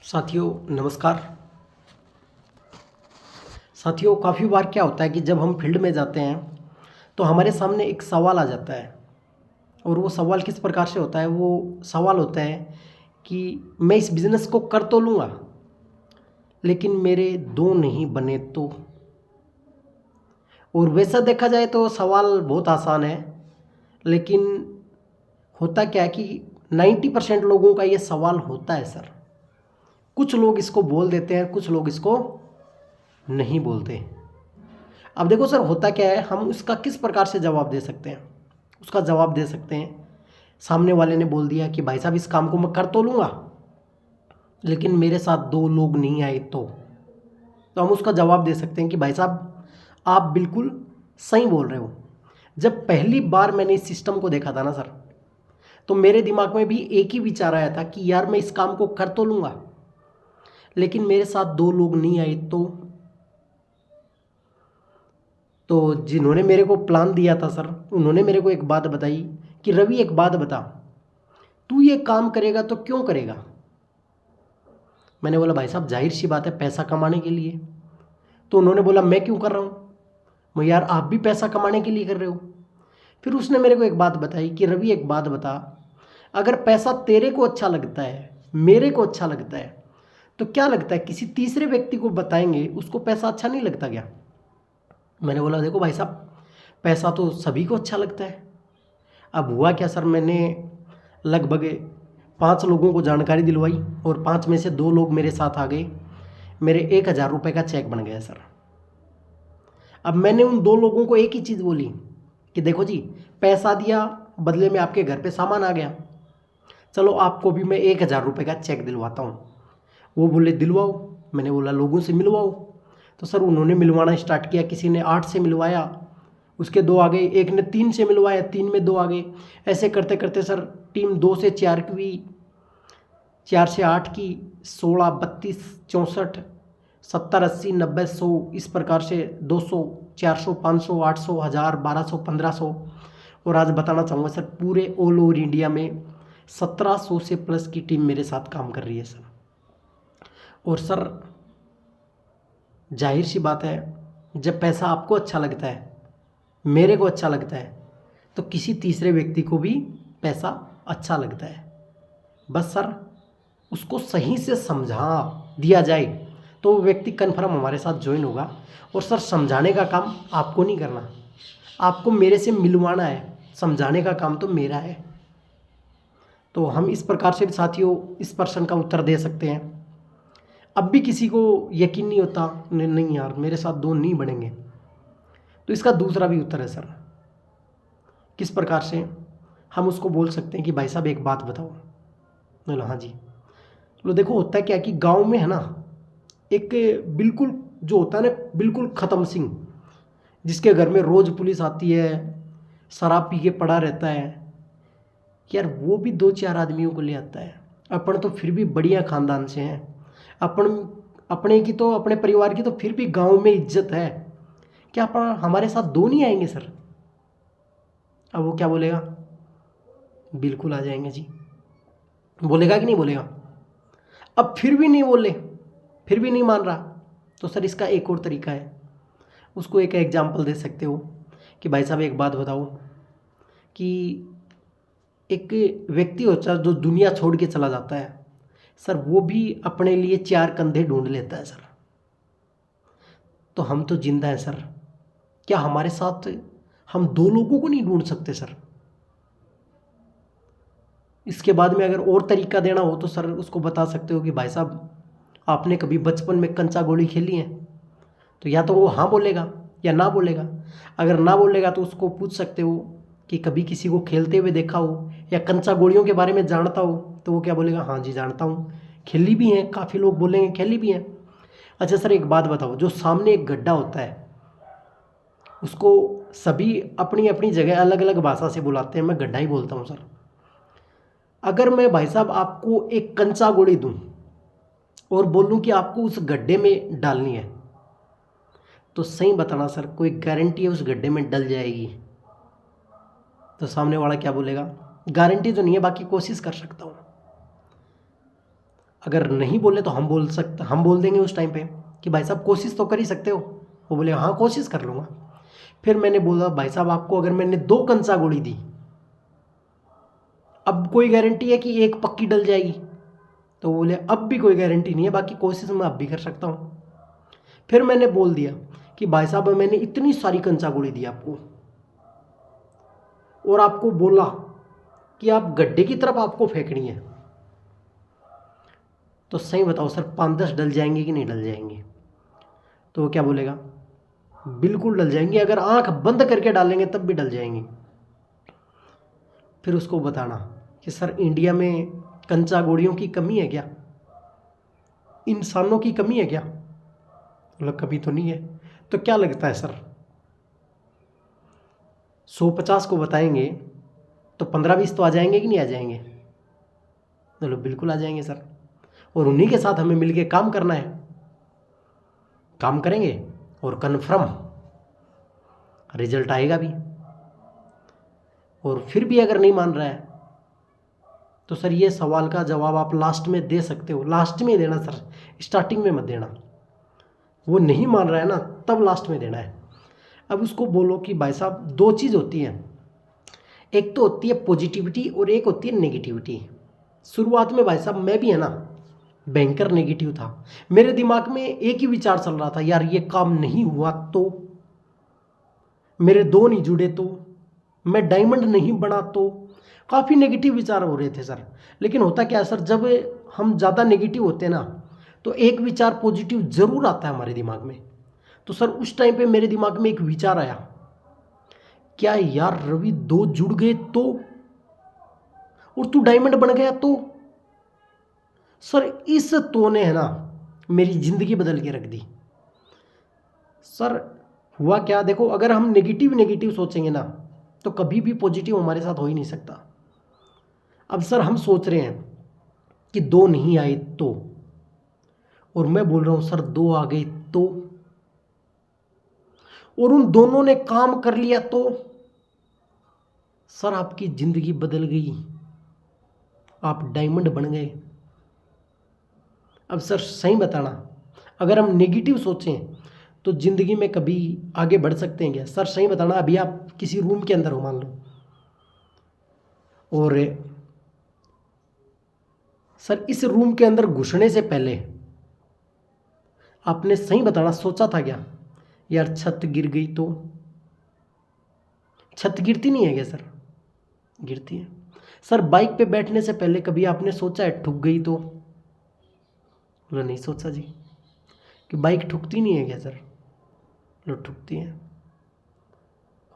साथियों नमस्कार। साथियों काफ़ी बार क्या होता है कि जब हम फील्ड में जाते हैं तो हमारे सामने एक सवाल आ जाता है। और वो सवाल किस प्रकार से होता है? वो सवाल होता है कि मैं इस बिज़नेस को कर तो लूँगा, लेकिन मेरे दो नहीं बने तो। और वैसा देखा जाए तो सवाल बहुत आसान है, लेकिन होता क्या है कि 90% लोगों का ये सवाल होता है सर। कुछ लोग इसको बोल देते हैं, कुछ लोग इसको नहीं बोलते। अब देखो सर, होता क्या है, हम उसका किस प्रकार से जवाब दे सकते हैं? उसका जवाब दे सकते हैं, सामने वाले ने बोल दिया कि भाई साहब इस काम को मैं कर तो लूँगा, लेकिन मेरे साथ दो लोग नहीं आए तो हम उसका जवाब दे सकते हैं कि भाई साहब आप बिल्कुल सही बोल रहे हो। जब पहली बार मैंने इस सिस्टम को देखा था ना सर, तो मेरे दिमाग में भी एक ही विचार आया था कि यार मैं इस काम को कर तो लूँगा, लेकिन मेरे साथ दो लोग नहीं आए तो जिन्होंने मेरे को प्लान दिया था सर, उन्होंने मेरे को एक बात बताई कि रवि एक बात बता, तू ये काम करेगा तो क्यों करेगा? मैंने बोला भाई साहब जाहिर सी बात है, पैसा कमाने के लिए। तो उन्होंने बोला मैं क्यों कर रहा हूँ? मैं यार आप भी पैसा कमाने के लिए कर रहे हो। फिर उसने मेरे को एक बात बताई कि रवि एक बात बता, अगर पैसा तेरे को अच्छा लगता है, मेरे को अच्छा लगता है, तो क्या लगता है किसी तीसरे व्यक्ति को बताएंगे उसको पैसा अच्छा नहीं लगता क्या? मैंने बोला देखो भाई साहब, पैसा तो सभी को अच्छा लगता है। अब हुआ क्या सर, मैंने लगभग 5 लोगों को जानकारी दिलवाई और 5 में से 2 लोग मेरे साथ आ गए। मेरे 1000 रुपये का चेक बन गया सर। अब मैंने उन 2 लोगों को एक ही चीज़ बोली कि देखो जी, पैसा दिया, बदले में आपके घर पे सामान आ गया, चलो आपको भी मैं 1000 रुपये का चेक दिलवाता हूँ। वो बोले दिलवाओ। मैंने बोला लोगों से मिलवाओ। तो सर उन्होंने मिलवाना स्टार्ट किया। किसी ने 8 से मिलवाया, उसके 2 आ गए। एक ने 3 से मिलवाया, 3 में 2 आ गए। ऐसे करते करते सर टीम 2 से 4 की हुई, 4 से 8 की, 16, 32, 64, 70, 80, 90, 100, इस प्रकार से 200, 400, 500, 800, 1000, 1200, 1500। और आज बताना चाहूँगा सर, पूरे ऑल ओवर इंडिया में 1700 से प्लस की टीम मेरे साथ काम कर रही है सर। और सर जाहिर सी बात है, जब पैसा आपको अच्छा लगता है, मेरे को अच्छा लगता है, तो किसी तीसरे व्यक्ति को भी पैसा अच्छा लगता है। बस सर उसको सही से समझा दिया जाए तो वो व्यक्ति कन्फर्म हमारे साथ ज्वाइन होगा। और सर समझाने का काम आपको नहीं करना, आपको मेरे से मिलवाना है, समझाने का काम तो मेरा है। तो हम इस प्रकार से भी साथियों इस प्रश्न का उत्तर दे सकते हैं। अब भी किसी को यकीन नहीं होता, नहीं यार मेरे साथ दो नहीं बनेंगे, तो इसका दूसरा भी उत्तर है सर। किस प्रकार से हम उसको बोल सकते हैं कि भाई साहब एक बात बताओ। बोला हाँ जी। लो देखो, होता है क्या कि गांव में है ना, एक बिल्कुल जो होता है ना, बिल्कुल ख़त्म सिंह, जिसके घर में रोज़ पुलिस आती है, शराब पी के पड़ा रहता है, यार वो भी 2-4 आदमियों को ले आता है। अपन तो फिर भी बढ़िया ख़ानदान से हैं, अपन अपने की तो, अपने परिवार की तो फिर भी गांव में इज्जत है, क्या अपन हमारे साथ दो नहीं आएंगे सर? अब वो क्या बोलेगा? बिल्कुल आ जाएंगे जी। बोलेगा कि नहीं बोलेगा? अब फिर भी नहीं बोले, फिर भी नहीं मान रहा, तो सर इसका एक और तरीका है। उसको एक एग्जाम्पल दे सकते हो कि भाई साहब एक बात बताओ कि एक व्यक्ति होता है जो दुनिया छोड़ के चला जाता है सर, वो भी अपने लिए 4 कंधे ढूंढ लेता है सर। तो हम तो जिंदा हैं सर, क्या हमारे साथ हम 2 लोगों को नहीं ढूंढ सकते सर? इसके बाद में अगर और तरीका देना हो तो सर उसको बता सकते हो कि भाई साहब आपने कभी बचपन में कंचा गोली खेली है? तो या तो वो हाँ बोलेगा या ना बोलेगा। अगर ना बोलेगा तो उसको पूछ सकते हो कि कभी किसी को खेलते हुए देखा हो या कंचा गोलियों के बारे में जानता हो? तो वो क्या बोलेगा? हाँ जी जानता हूँ, खेली भी हैं। काफ़ी लोग बोलेंगे खेली भी हैं। अच्छा सर एक बात बताओ, जो सामने एक गड्ढा होता है उसको सभी अपनी अपनी जगह अलग अलग भाषा से बुलाते हैं, मैं गड्ढा ही बोलता हूँ सर। अगर मैं भाई साहब आपको एक कंचा गोली दूँ और बोलूँ कि आपको उस गड्ढे में डालनी है, तो सही बताना सर कोई गारंटी है उस गड्ढे में डल जाएगी? तो सामने वाला क्या बोलेगा? गारंटी तो नहीं है, बाकी कोशिश कर सकता हूँ। अगर नहीं बोले तो हम बोल देंगे उस टाइम पे कि भाई साहब कोशिश तो कर ही सकते हो। वो बोले हाँ कोशिश कर लूँगा। फिर मैंने बोला भाई साहब आपको अगर मैंने 2 कंचा गोली दी, अब कोई गारंटी है कि एक पक्की डल जाएगी? तो वो बोले अब भी कोई गारंटी नहीं है, बाकी कोशिश मैं अब भी कर सकता हूँ। फिर मैंने बोल दिया कि भाई साहब मैंने इतनी सारी कंचा गोली दी आपको और आपको बोला कि आप गड्ढे की तरफ आपको फेंकनी है, तो सही बताओ सर 5-10 डल जाएंगे कि नहीं डल जाएंगे? तो वो क्या बोलेगा? बिल्कुल डल जाएंगे, अगर आंख बंद करके डालेंगे तब भी डल जाएंगी। फिर उसको बताना कि सर इंडिया में कंचा गोलियों की कमी है क्या? इंसानों की कमी है क्या? मतलब कभी तो नहीं है। तो क्या लगता है सर 150 को बताएंगे तो 15-20 तो आ जाएंगे कि नहीं आ जाएंगे? चलो बिल्कुल आ जाएंगे सर। और उन्हीं के साथ हमें मिलके काम करना है, काम करेंगे और कन्फर्म रिजल्ट आएगा भी। और फिर भी अगर नहीं मान रहा है तो सर ये सवाल का जवाब आप लास्ट में दे सकते हो, लास्ट में देना सर, स्टार्टिंग में मत देना। वो नहीं मान रहा है ना तब लास्ट में देना है। अब उसको बोलो कि भाई साहब 2 चीज़ होती हैं, एक तो होती है पॉजिटिविटी और एक होती है नेगेटिविटी। शुरुआत में भाई साहब मैं भी है ना भयंकर नेगेटिव था। मेरे दिमाग में एक ही विचार चल रहा था, यार ये काम नहीं हुआ तो, मेरे 2 नहीं जुड़े तो, मैं डायमंड नहीं बना तो, काफ़ी नेगेटिव विचार हो रहे थे सर। लेकिन होता क्या है सर, जब हम ज़्यादा नेगेटिव होते हैं ना तो एक विचार पॉजिटिव ज़रूर आता है हमारे दिमाग में। तो सर उस टाइम पे मेरे दिमाग में एक विचार आया, क्या यार रवि 2 जुड़ गए तो, और तू डायमंड बन गया तो? सर इस तो ने है ना मेरी ज़िंदगी बदल के रख दी। सर हुआ क्या, देखो अगर हम नेगेटिव सोचेंगे ना तो कभी भी पॉजिटिव हमारे साथ हो ही नहीं सकता। अब सर हम सोच रहे हैं कि 2 नहीं आए तो, और मैं बोल रहा हूं सर 2 आ गए तो, और उन दोनों ने काम कर लिया तो, सर आपकी ज़िंदगी बदल गई, आप डायमंड बन गए। अब सर सही बताना, अगर हम नेगेटिव सोचें तो ज़िंदगी में कभी आगे बढ़ सकते हैं क्या? सर सही बताना, अभी आप किसी रूम के अंदर हो मान लो, और सर इस रूम के अंदर घुसने से पहले आपने सही बताना सोचा था क्या, यार छत गिर गई तो? छत गिरती नहीं है क्या सर? गिरती है। सर बाइक पे बैठने से पहले कभी आपने सोचा है ठुक गई तो? बोला नहीं सोचा जी। कि बाइक ठुकती नहीं है क्या सर? लो ठुकती है।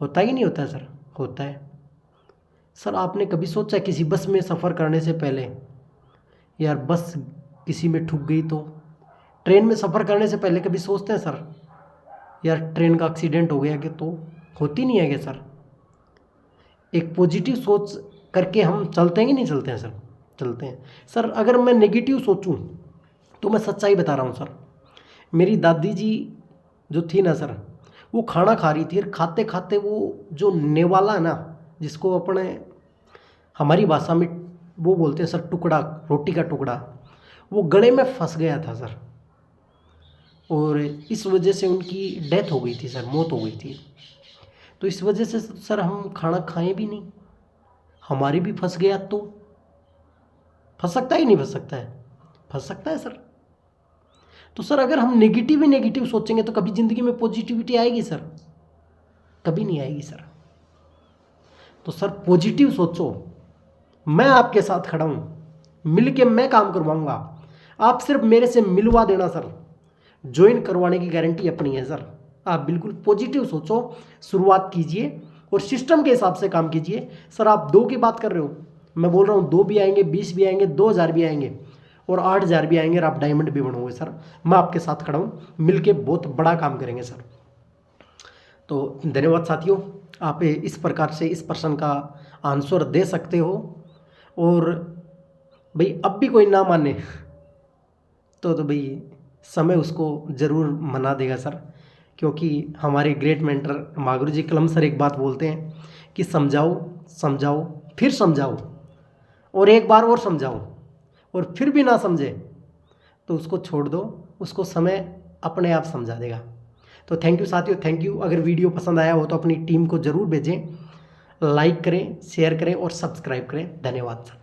होता है कि नहीं होता है सर? होता है। सर आपने कभी सोचा है किसी बस में सफ़र करने से पहले, यार बस किसी में ठुक गई तो? ट्रेन में सफ़र करने से पहले कभी सोचते हैं सर, यार ट्रेन का एक्सीडेंट हो गया कि तो? होती नहीं है क्या सर? एक पॉजिटिव सोच करके हम चलते हैं कि नहीं चलते हैं सर? चलते हैं। सर अगर मैं नेगेटिव सोचूं तो मैं सच्चाई बता रहा हूं सर, मेरी दादी जी जो थी ना सर, वो खाना खा रही थी और खाते खाते वो जो नेवाला है ना, जिसको अपने हमारी भाषा में वो बोलते हैं सर टुकड़ा, रोटी का टुकड़ा, वो गले में फंस गया था सर, और इस वजह से उनकी डेथ हो गई थी सर, मौत हो गई थी। तो इस वजह से सर हम खाना खाएं भी नहीं, हमारे भी फंस गया तो? फंस सकता है ही नहीं फंस सकता है? फंस सकता है सर। तो सर अगर हम नेगेटिव ही नेगेटिव सोचेंगे तो कभी ज़िंदगी में पॉजिटिविटी आएगी सर? कभी नहीं आएगी सर। तो सर पॉजिटिव सोचो, मैं आपके साथ खड़ा हूँ, मिल के मैं काम करवाऊँगा, आप सिर्फ मेरे से मिलवा देना सर, ज्वाइन करवाने की गारंटी अपनी है सर। आप बिल्कुल पॉजिटिव सोचो, शुरुआत कीजिए और सिस्टम के हिसाब से काम कीजिए। सर आप 2 की बात कर रहे हो, मैं बोल रहा हूँ 2 भी आएंगे, 20 भी आएंगे, 2000 भी आएंगे और 8000 भी आएंगे और आप डायमंड भी बनोगे सर। मैं आपके साथ खड़ा हूँ, मिलके बहुत बड़ा काम करेंगे सर। तो धन्यवाद साथियों, आप इस प्रकार से इस प्रश्न का आंसर दे सकते हो। और भाई अब भी कोई ना माने तो भाई समय उसको ज़रूर मना देगा सर, क्योंकि हमारे ग्रेट मेंटर मागुरु जी कलम सर एक बात बोलते हैं कि समझाओ समझाओ फिर समझाओ और एक बार और समझाओ, और फिर भी ना समझे तो उसको छोड़ दो, उसको समय अपने आप समझा देगा। तो थैंक यू साथियों, थैंक यू। अगर वीडियो पसंद आया हो तो अपनी टीम को ज़रूर भेजें, लाइक करें, शेयर करें और सब्सक्राइब करें। धन्यवाद सर।